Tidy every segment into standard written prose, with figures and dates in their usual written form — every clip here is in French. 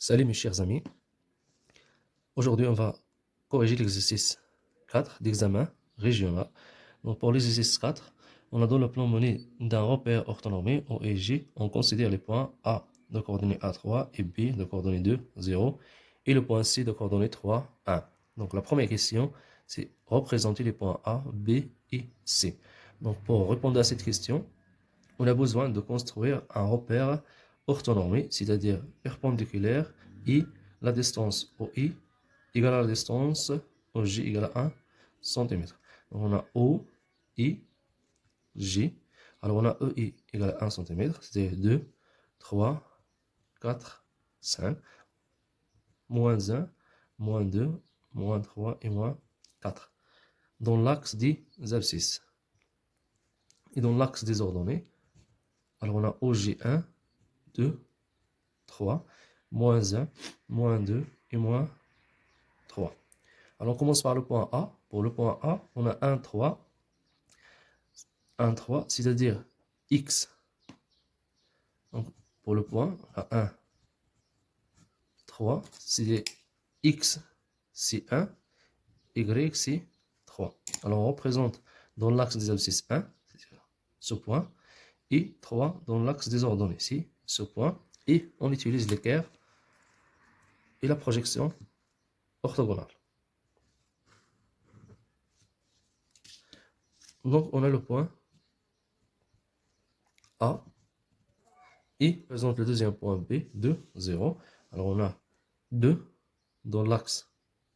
Salut mes chers amis, aujourd'hui on va corriger l'exercice 4 d'examen régional. Donc pour l'exercice 4, on a dans le plan mené d'un repère orthonormé O et J, on considère les points A de coordonnées A3 et B de coordonnées 2, 0 et le point C de coordonnées 3, 1. Donc la première question, c'est représenter les points A, B et C. Donc pour répondre à cette question, on a besoin de construire un repère orthonormé, c'est-à-dire perpendiculaire, et la distance OI égale à la distance OJ égale à 1 cm. Donc on a O, I, J. Alors on a EI égale à 1 cm, c'est-à-dire 2, 3, 4, 5, moins 1, moins 2, moins 3 et moins 4. Dans l'axe des abscisses. Et dans l'axe des ordonnées, alors on a OG1, 2, 3, moins 1, moins 2 et moins 3. Alors on commence par le point A. Pour le point A, on a 1, 3, 1, 3, c'est-à-dire X. Donc pour le point, on a 1, 3, c'est X, c'est 1, Y, c'est 3. Alors on représente dans l'axe des abscisses 1, ce point, et 3 dans l'axe des ordonnées, c'est ce point, et on utilise l'équerre et la projection orthogonale. Donc on a le point A et présente le deuxième point B, 2, 0. Alors on a 2 dans l'axe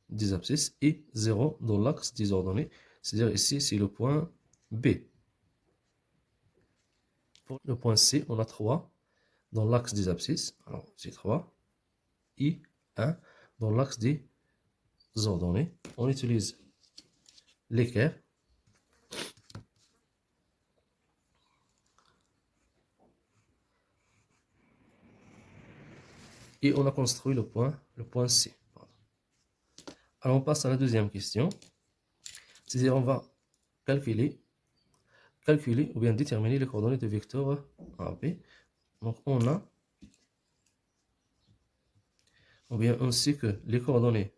des abscisses et 0 dans l'axe des ordonnées. C'est-à-dire ici, c'est le point B. Pour le point C, on a 3 dans l'axe des abscisses. Alors c'est 3 et 1 dans l'axe des ordonnées. On utilise l'équerre. Et on a construit le point C. Alors on passe à la deuxième question. C'est-à-dire on va calculer ou bien déterminer les coordonnées de vecteur AB. Donc on a, ou bien ainsi que les coordonnées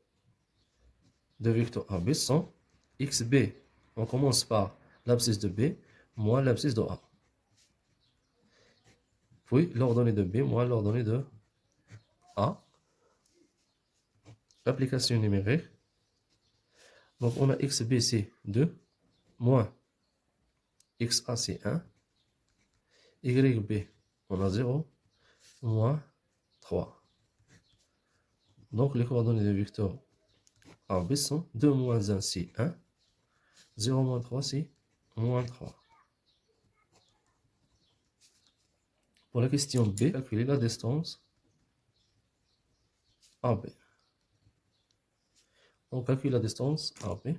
de vecteur AB sont XB. On commence par l'abscisse de B moins l'abscisse de A. Puis l'ordonnée de B moins l'ordonnée de A. Application numérique. Donc on a XB c'est 2 moins XA c'est 1. YB on a 0 moins 3. Donc les coordonnées de vecteur AB sont 2 moins 1 c'est 1. 0 moins 3 c'est moins 3. Pour la question B, calculer la distance AB. On calcule la distance AB.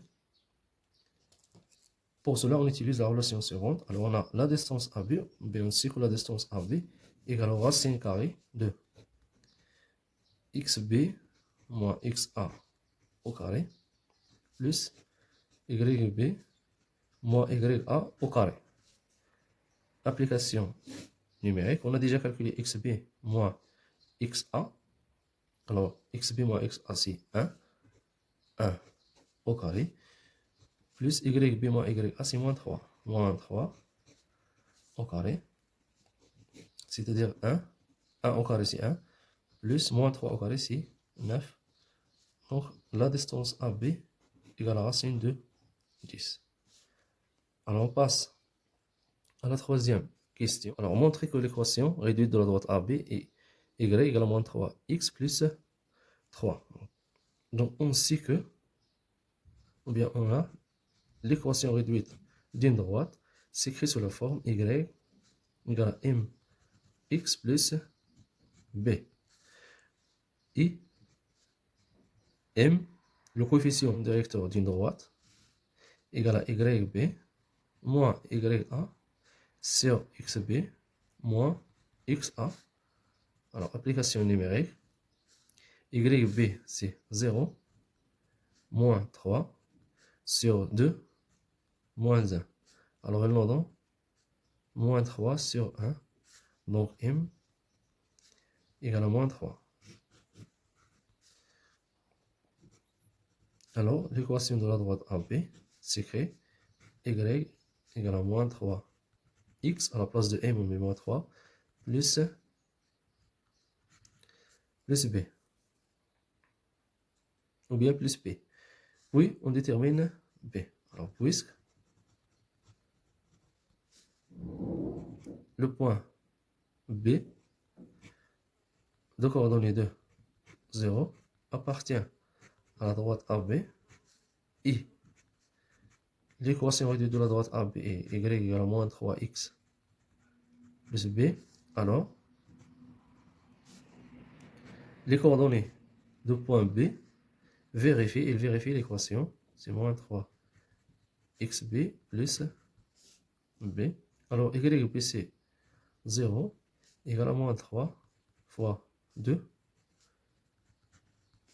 Pour cela, on utilise la relation suivante. Alors, on a la distance AB, bien ainsi que la distance AB, égale aux racines carrées de XB moins XA au carré, plus YB moins YA au carré. Application numérique, on a déjà calculé XB moins XA. Alors, XB moins XA, c'est 1 au carré, plus YB moins YA, c'est moins 3. Moins 3 au carré, c'est-à-dire 1 au carré, c'est 1, plus moins 3 au carré, c'est 9. Donc, la distance AB égale à la racine de 10. Alors, on passe à la troisième question. Alors, montrer que l'équation réduite de la droite AB est y égale à moins 3x plus 3. Donc, on sait que, ou bien on a l'équation réduite d'une droite s'écrit sous la forme y égale à mx plus b. Et m, le coefficient directeur d'une droite, égale à yb moins ya sur xb moins xa. Alors, application numérique. YB, c'est 0, moins 3, sur 2, moins 1. Alors, elle nous donne moins 3 sur 1. Donc, M égale à moins 3. Alors, l'équation de la droite AB s'écrit y égale à moins 3x à la place de m on met moins 3 plus b ou bien plus p. Puis on détermine b. Alors puisque le point B de coordonnées de 0 appartient à la droite AB et l'équation réduite de la droite AB est y égale à moins 3x plus b, alors les coordonnées de point B il vérifie l'équation, c'est moins 3xb plus b. Alors y plus c 0 égale à moins 3 fois 2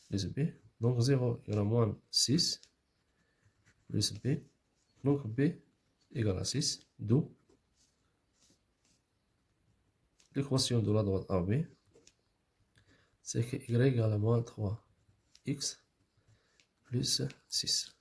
plus b. Donc 0 égale à moins 6 plus b. Donc b égale à 6, d'où l'équation de la droite AB, c'est que y égale à moins 3x plus 6.